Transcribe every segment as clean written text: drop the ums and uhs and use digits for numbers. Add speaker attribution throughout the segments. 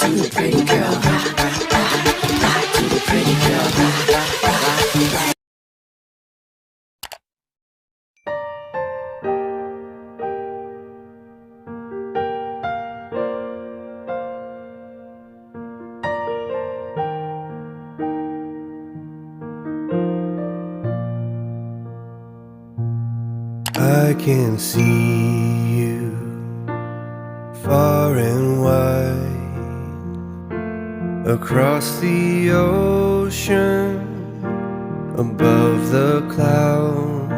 Speaker 1: to the pretty girl. Rock, rock, rock, rock to the pretty girl. Rock, rock, rock.
Speaker 2: I can see you far and wide across the ocean, above the clouds.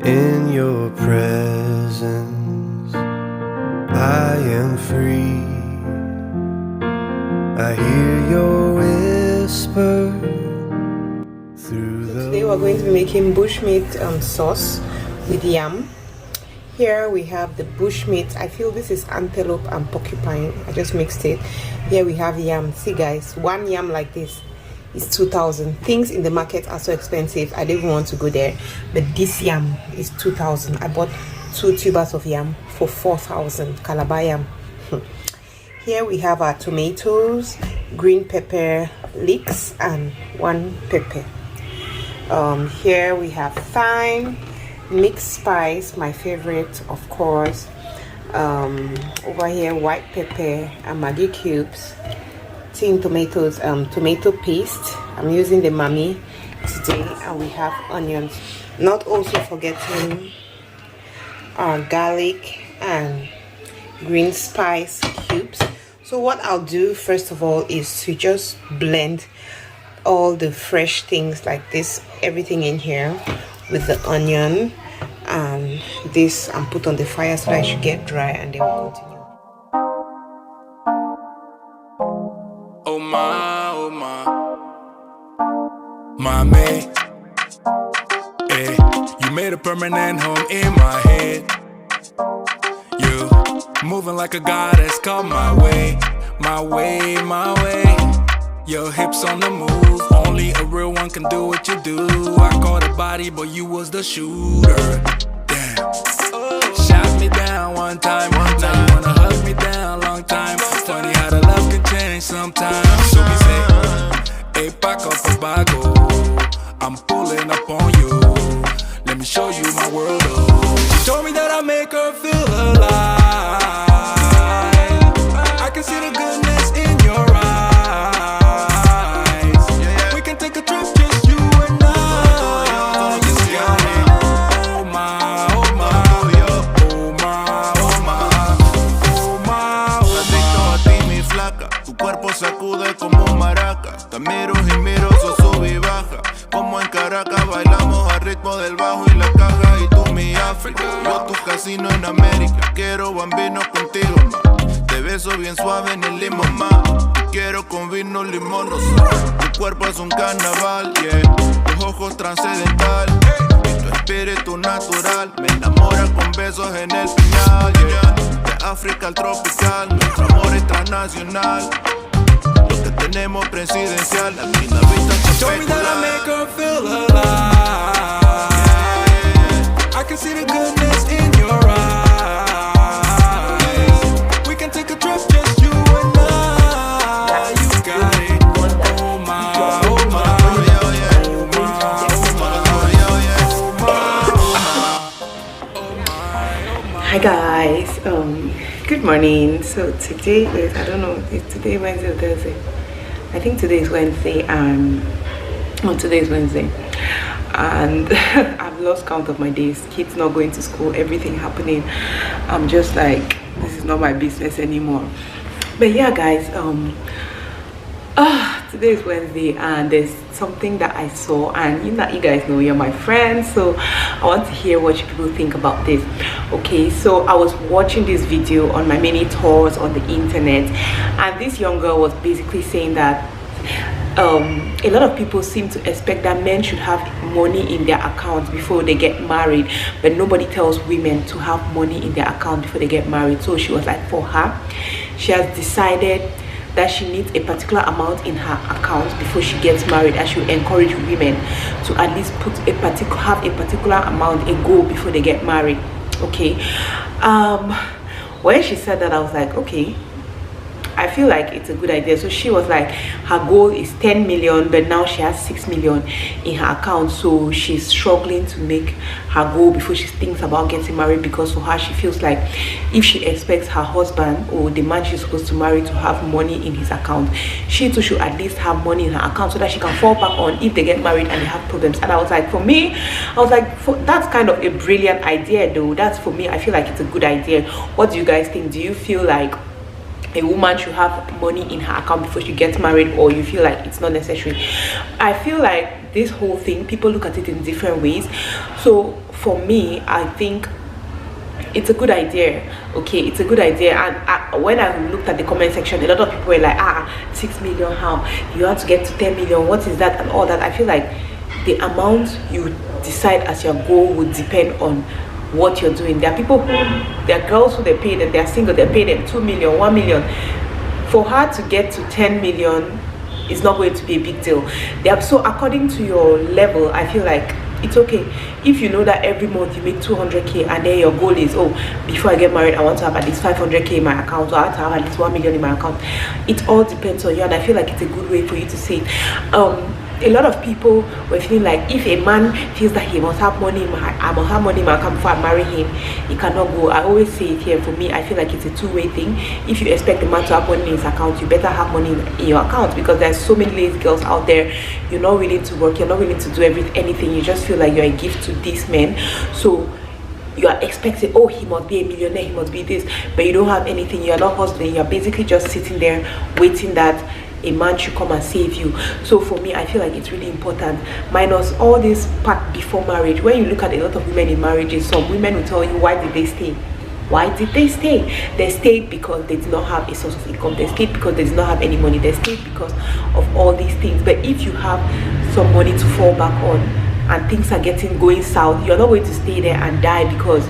Speaker 2: In your presence I am free. I hear your whisper through the...
Speaker 3: Today we're going to be making bushmeat sauce with yam. Here we have the bushmeat. I feel this is antelope and porcupine. I just mixed it. Here we have yam. See guys, one yam like this is 2,000. Things in the market are so expensive. I don't even want to go there. But this yam is 2,000. I bought 2 tubers of yam for 4,000. Calabar yam. Here we have our tomatoes, green pepper leeks, and 1 pepper. Here we have thyme, mixed spice, my favorite of course. Over here white pepper and Maggi cubes, tin tomatoes, tomato paste. I'm using the Mami today, and we have onions. Not also forgetting garlic and green spice cubes. So what I'll do first of all is to just blend all the fresh things like this, everything in here with the onion and this, and put on the fire so that it should get dry, and then we'll continue.
Speaker 4: Oh my mate, eh, you made a permanent home in my head. You moving like a goddess, come my way, my way, my way. Your hips on the move, only a real one can do what you do. I caught a body, but you was the shooter. Damn. Shot me down one time. Now you wanna hug me down long time. Funny how the love can change sometimes. So we say, hey, back up a bago. I'm pulling up on you. Let me show you my world. She told me that I make her feel alive. I can see the goodness in your eyes.
Speaker 5: Sacude como un maraca. Te miro y miro, so sube y baja. Como en Caracas bailamos al ritmo del bajo y la caja. Y tú mi África, yo tu casino en América. Quiero bambino contigo, ma. Te beso bien suave en el limón, ma. Quiero con vino, limón, no sal. Tu cuerpo es un carnaval, yeah. Tus ojos trascendental y tu espíritu natural. Me enamora con besos en el piñal, yeah. De África al tropical, nuestro amor es transnacional. Lo que tenemos presidencial, aquí la vista es
Speaker 4: told me that I make her feel alive. I can see the goodness in your eyes. We can take a trip, just you and I. You got it. Oh my, oh my, oh my, oh my.
Speaker 3: Hi guys, good morning. So today is, I don't know if today Wednesday or Thursday. I think today is Wednesday, and today is Wednesday, and I've lost count of my days. Kids not going to school, everything happening. I'm just like, this is not my business anymore. But yeah guys, today is Wednesday, and there's something that I saw, and you guys know you're my friends, so I want to hear what you people think about this. Okay, so I was watching this video on my mini tours on the internet, and this young girl was basically saying that a lot of people seem to expect that men should have money in their accounts before they get married, but nobody tells women to have money in their account before they get married. So she was like, for her, she has decided that she needs a particular amount in her account before she gets married, and she will encourage women to at least put have a particular amount, a goal, before they get married. Okay, when she said that, I was like, okay, I feel like it's a good idea. So she was like, her goal is 10 million, but now she has 6 million in her account, so she's struggling to make her goal before she thinks about getting married, because for her, she feels like if she expects her husband or the man she's supposed to marry to have money in his account, she too should at least have money in her account so that she can fall back on if they get married and they have problems. And I was like, for me, I was like, that's kind of a brilliant idea though. That's, for me, I feel like it's a good idea. What do you guys think? Do you feel like a woman should have money in her account before she gets married, or you feel like it's not necessary? I feel like this whole thing, people look at it in different ways. So for me, I think it's a good idea. Okay, it's a good idea. And when I looked at the comment section, a lot of people were like, 6 million, how you have to get to 10 million, what is that, and all that. I feel like the amount you decide as your goal would depend on what you're doing. There are people who, there are girls who they pay them, they're single, they pay them 2 million, 1 million. For her to get to 10 million is not going to be a big deal. So according to your level, I feel like it's okay if you know that every month you make 200k and then your goal is, oh, before I get married I want to have at least 500k in my account, or I want to have at least 1 million in my account. It all depends on you, and I feel like it's a good way for you to say it. A lot of people were feeling like if a man feels that he must have money in my account before I marry him, he cannot go. I always say it here, for me, I feel like it's a two-way thing. If you expect a man to have money in his account, you better have money in your account, because there's so many lazy girls out there. You're not willing to work, you're not willing to do anything, you just feel like you're a gift to these men. So you are expecting, oh, he must be a millionaire, he must be this, but you don't have anything, you're not hustling, you're basically just sitting there waiting that a man should come and save you. So for me, I feel like it's really important, minus all this part before marriage. When you look at a lot of women in marriages, some women will tell you, why did they stay? Why did they stay? They stayed because they did not have a source of income. They stayed because they did not have any money. They stayed because of all these things. But if you have some money to fall back on and things are going south, you're not going to stay there and die because,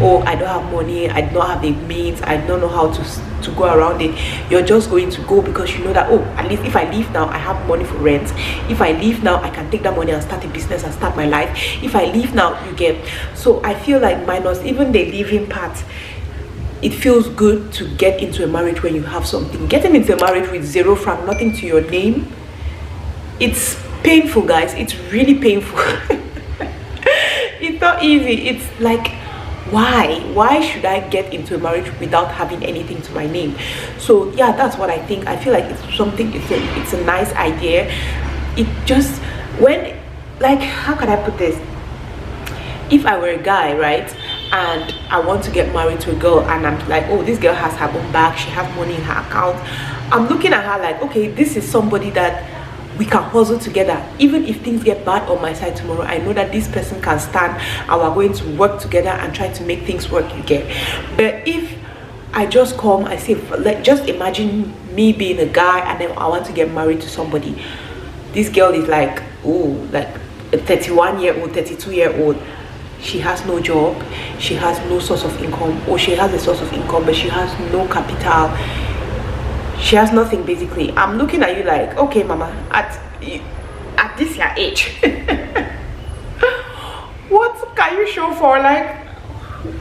Speaker 3: oh, I don't have money, I do not have the means, I don't know how to go around it. You're just going to go because you know that, oh, at least if I leave now, I have money for rent. If I leave now, I can take that money and start a business and start my life. If I leave now, you get. So I feel like, minus even the leaving part, it feels good to get into a marriage when you have something. Getting into a marriage with 0 franc, nothing to your name, it's painful, guys. It's really painful. It's not easy. It's like, why should I get into a marriage without having anything to my name? So yeah, that's what I think. I feel like it's something, it's a nice idea. It just, when, like, how can I put this? If I were a guy, right, and I want to get married to a girl, and I'm like, oh, this girl has her own bag, she has money in her account, I'm looking at her like, okay, this is somebody that we can hustle together. Even if things get bad on my side tomorrow, I know that this person can stand and we're going to work together and try to make things work, you get. But if I just come, I say, like, just imagine me being a guy and then I want to get married to somebody. This girl is like, oh, like a 31-year-old, 32-year-old. She has no job, she has no source of income, or she has a source of income but she has no capital. She has nothing, basically. I'm looking at you like, okay, mama, at this your age, what can you show for? Like,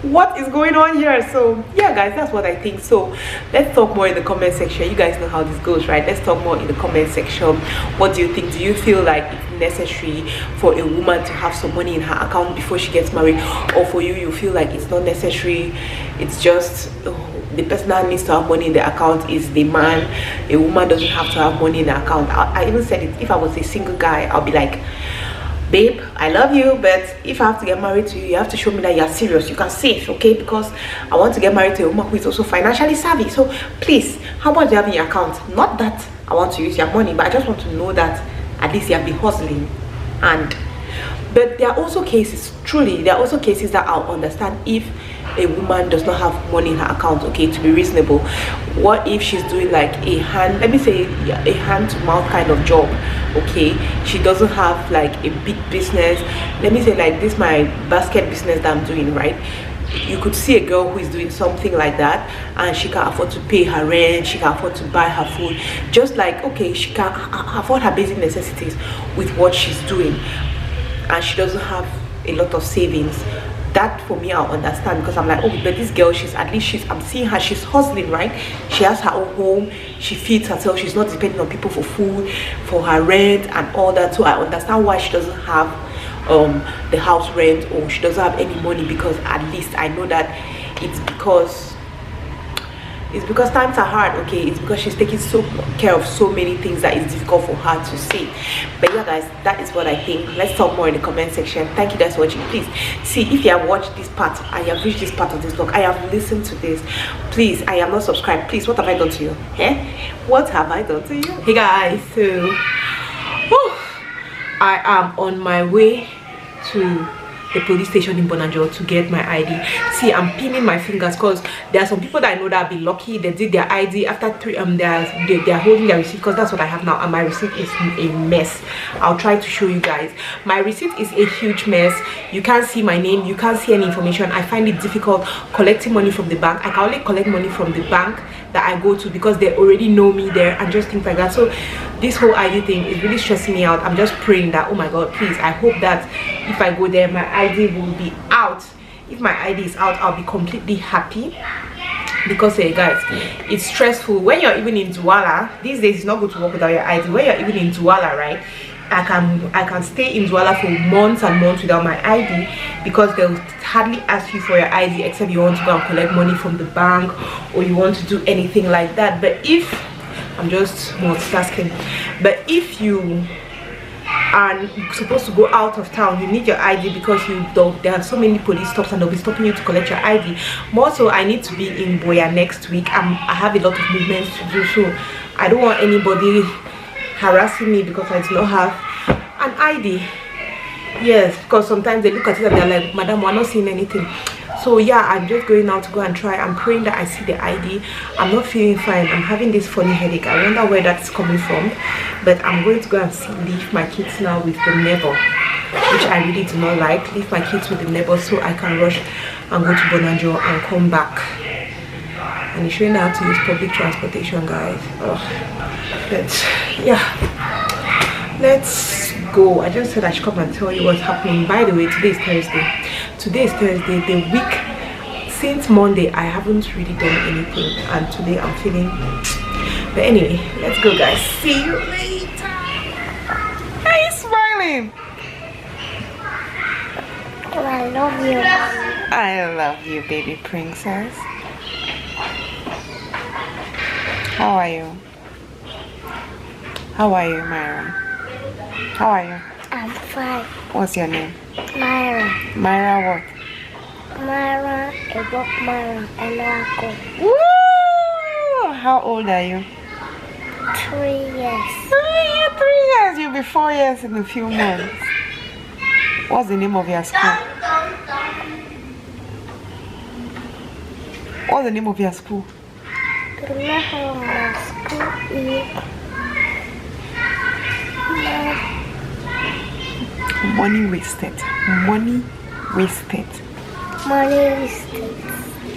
Speaker 3: what is going on here? So yeah, guys, that's what I think. So let's talk more in the comment section. You guys know how this goes, right? Let's talk more in the comment section. What do you think? Do you feel like it's necessary for a woman to have some money in her account before she gets married, or for you, you feel like it's not necessary, it's just, oh, the person that needs to have money in the account is the man? A woman doesn't have to have money in the account. I even said it, if I was a single guy, I'll be like, babe, I love you, but if I have to get married to you, you have to show me that you're serious, you can save, okay? Because I want to get married to a woman who is also financially savvy. So please, how much do you have in your account? Not that I want to use your money, but I just want to know that at least you have been hustling. But there are also cases, truly, there are also cases that I'll understand if a woman does not have money in her account, okay, to be reasonable. What if she's doing like a hand, let me say a hand-to-mouth kind of job, okay? She doesn't have like a big business. Let me say like this, my basket business that I'm doing, right? You could see a girl who is doing something like that and she can afford to pay her rent, she can afford to buy her food, just like, okay, she can afford her basic necessities with what she's doing, and she doesn't have a lot of savings. that for me I'll understand, because I'm like, oh, but this girl, I'm seeing her, she's hustling, right? She has her own home, she feeds herself, she's not depending on people for food, for her rent and all that. So I understand why she doesn't have the house rent, or she doesn't have any money, because at least I know that it's because times are hard. Okay, it's because she's taking care of so many things that it's difficult for her to see. But yeah guys, that is what I think. Let's talk more in the comment section. Thank you guys for watching. Please see, if you have watched this part and you have reached this part of this vlog, I have listened to this, please, I am not subscribed, please, what have I done to you? What have I done to you? Hey guys, so I am on my way to the police station in Bonanjo to get my ID. See, I'm pinning my fingers because there are some people that I know that will be lucky. They did their ID after 3 they're holding their receipt, because that's what I have now, and my receipt is a mess. I'll try to show you guys. My receipt is a huge mess. You can't see my name, you can't see any information. I find it difficult collecting money from the bank. I can only collect money from the bank that I go to, because they already know me there and just things like that. So this whole ID thing is really stressing me out. I'm just praying that, oh my god, please, I hope that if I go there, my ID will be out. If my ID is out, I'll be completely happy, because hey guys, it's stressful when you're even in Douala. These days it's not good to work without your ID. When you're even in Douala, right, I can stay in Douala for months and months without my ID, because they'll hardly ask you for your ID except you want to go and collect money from the bank, or you want to do anything like that. But if I'm just multitasking, but if you are supposed to go out of town, you need your ID, because there are so many police stops and they'll be stopping you to collect your ID. More so, I need to be in Boya next week. I have a lot of movements to do, so I don't want anybody harassing me because I do not have an ID. Yes, because sometimes they look at it and they're like, madam, we're not seeing anything. So yeah, I'm just going now to go and try. I'm praying that I see the ID. I'm not feeling fine. I'm having this funny headache. I wonder where that's coming from. But I'm going to go and leave my kids now with the neighbor, which I really do not like. Leave my kids with the neighbor so I can rush and go to Bonanjo and come back. And it's showing how to use public transportation, guys. But yeah, let's go. I just said I should come and tell you what's happening. By the way, today is Thursday. Today is Thursday. The week since Monday, I haven't really done anything, and today I'm feeling. But anyway, let's go, guys. See you later. Are you smiling?
Speaker 6: I love you.
Speaker 3: I love you, baby princess. How are you? How are you, Myra? How are you?
Speaker 6: I'm fine.
Speaker 3: What's your name?
Speaker 6: Myra.
Speaker 3: Myra what?
Speaker 6: Myra, Ebok Myra, Elako.
Speaker 3: Woo! How old are you?
Speaker 6: 3 years.
Speaker 3: 3 years. You'll be 4 years in a few months. What's the name of your school? What's the name of your school?
Speaker 6: The name of my school is
Speaker 3: Money wasted. Money wasted.
Speaker 6: Money Wasted.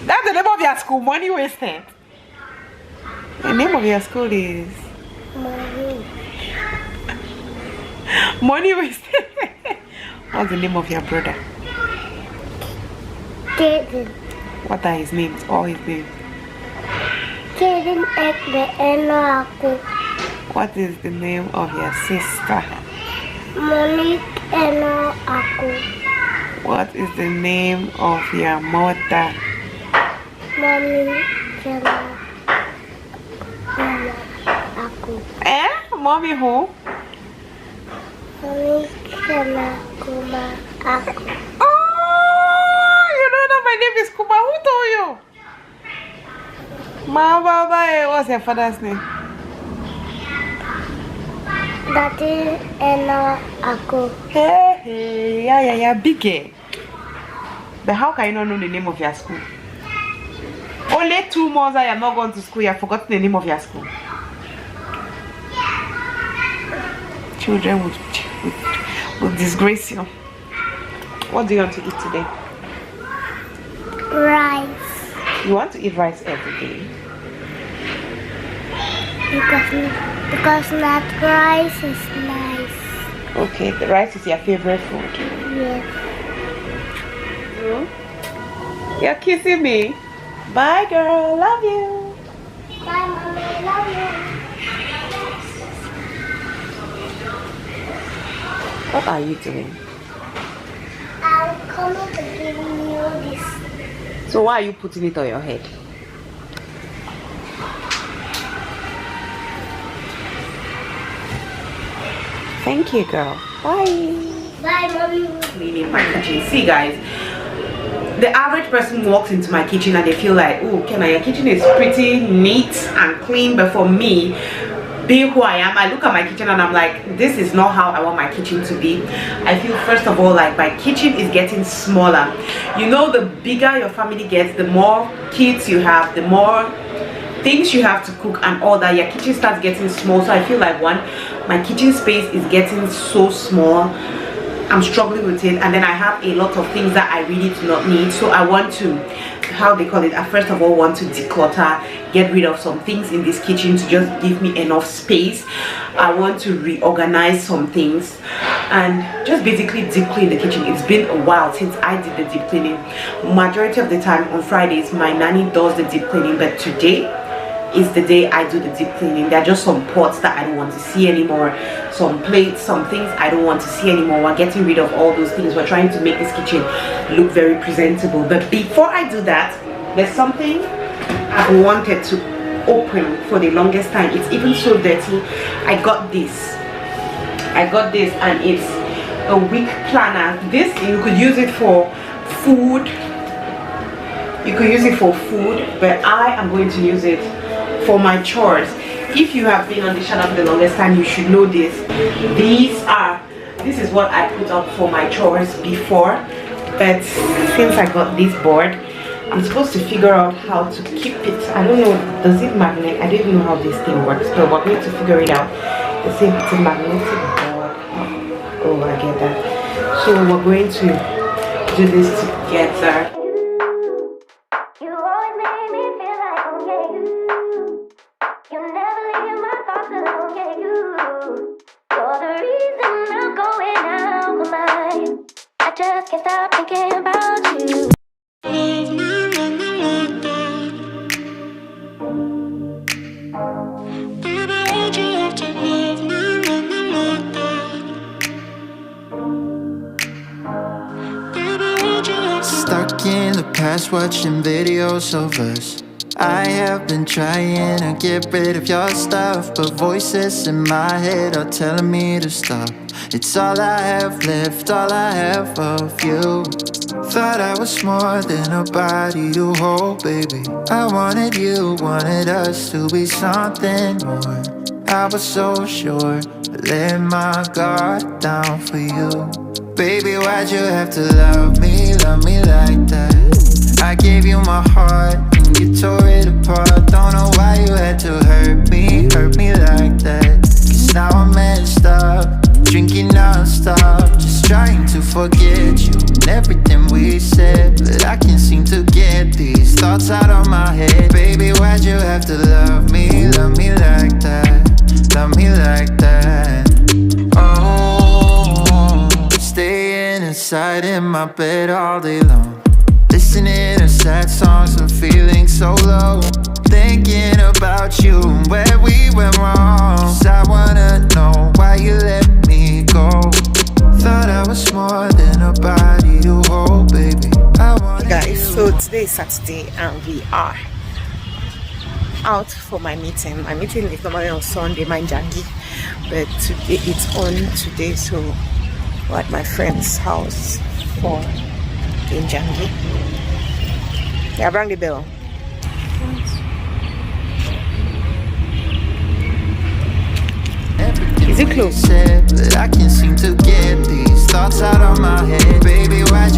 Speaker 3: That's the name of your school. Money wasted. The name of your school is Money wasted. What's the name of your brother?
Speaker 6: Jaden.
Speaker 3: What are his names? All his names.
Speaker 6: Jaden Ekbe Elako.
Speaker 3: What is the name of your sister?
Speaker 6: Monique Elako.
Speaker 3: What is the name of your mother?
Speaker 6: Mommy Jella. Aku.
Speaker 3: Mommy who?
Speaker 6: Mommy Jella Kuma Aku.
Speaker 3: Oh, you don't know my name is Kuma. Who told you? Baba, what's your father's name?
Speaker 6: Daddy Ella Aku.
Speaker 3: Hey, yeah, big. But how can you not know the name of your school? Only 2 months I am not going to school. You have forgotten the name of your school. Children will disgrace you. What do you want to eat today?
Speaker 6: Rice.
Speaker 3: You want to eat rice every day?
Speaker 6: Because that rice is nice.
Speaker 3: Okay, the rice is your favorite food.
Speaker 6: Yes.
Speaker 3: you. You're kissing me. Bye, girl. Love you.
Speaker 6: Bye, Mommy. Love you.
Speaker 3: What are you doing?
Speaker 6: I'm coming to give you this.
Speaker 3: So why are you putting it on your head? Thank you, girl. Bye.
Speaker 6: Bye, Mommy.
Speaker 3: Cleaning my kitchen. See, guys, the average person walks into my kitchen and they feel like, oh, Kenna, your kitchen is pretty neat and clean. But for me, being who I am, I look at my kitchen and I'm like, this is not how I want my kitchen to be. I feel, first of all, like my kitchen is getting smaller. You know, the bigger your family gets, the more kids you have, the more things you have to cook and all that, your kitchen starts getting small. So I feel like, one, my kitchen space is getting so small. I'm struggling with it, and then I have a lot of things that I really do not need. So I want to, how they call it, I first of all want to declutter, get rid of some things in this kitchen to just give me enough space. I want to reorganize some things and just basically deep clean the kitchen. It's been a while since I did the deep cleaning. Majority of the time on Fridays my nanny does the deep cleaning, but today is the day I do the deep cleaning. There are just some pots that I don't want to see anymore, some plates, some things I don't want to see anymore. We're getting rid of all those things. We're trying to make this kitchen look very presentable. But before I do that, there's something I've wanted to open for the longest time. It's even so dirty. I got this and it's a week planner. This, you could use it for food, but I am going to use it for my chores. If you have been on the channel for the longest time, you should know this. This is what I put up for my chores before, but since I got this board, I'm supposed to figure out how to keep it. I don't know, does it magnet? I didn't know how this thing works, so we're going to figure it out. They say it's a magnetic board. Oh, I get that. So we're going to do this together.
Speaker 6: Just can't stop thinking about you.
Speaker 7: Stuck in the past watching videos of us. I have been trying to get rid of your stuff, but voices in my head are telling me to stop. It's all I have left, all I have of you. Thought I was more than a body to hold, baby. I wanted you, wanted us to be something more. I was so sure, I let my guard down for you. Baby, why'd you have to love me like that? I gave you my heart and you tore it apart. Don't know why you had to hurt me like that. Cause now I'm messed up, drinking non-stop, just trying to forget you and everything we said. But I can't seem to get these thoughts out of my head. Baby, why'd you have to love me like that? Love me like that. Oh, staying inside in my bed all day long, listening to sad songs and feeling so low, thinking about you and where we went wrong. 'Cause I wanna know why you let me go. Thought I was more than a body to hold, baby.
Speaker 3: Hey guys, so today is Saturday and we are out for my meeting. My meeting is normally on Sunday, my Jangi, but today it's on today, so we're at my friend's house for in Jangi. Yeah, rang the bell. Is it closed?
Speaker 7: But I can't seem to get these thoughts out of my head. Baby, why'd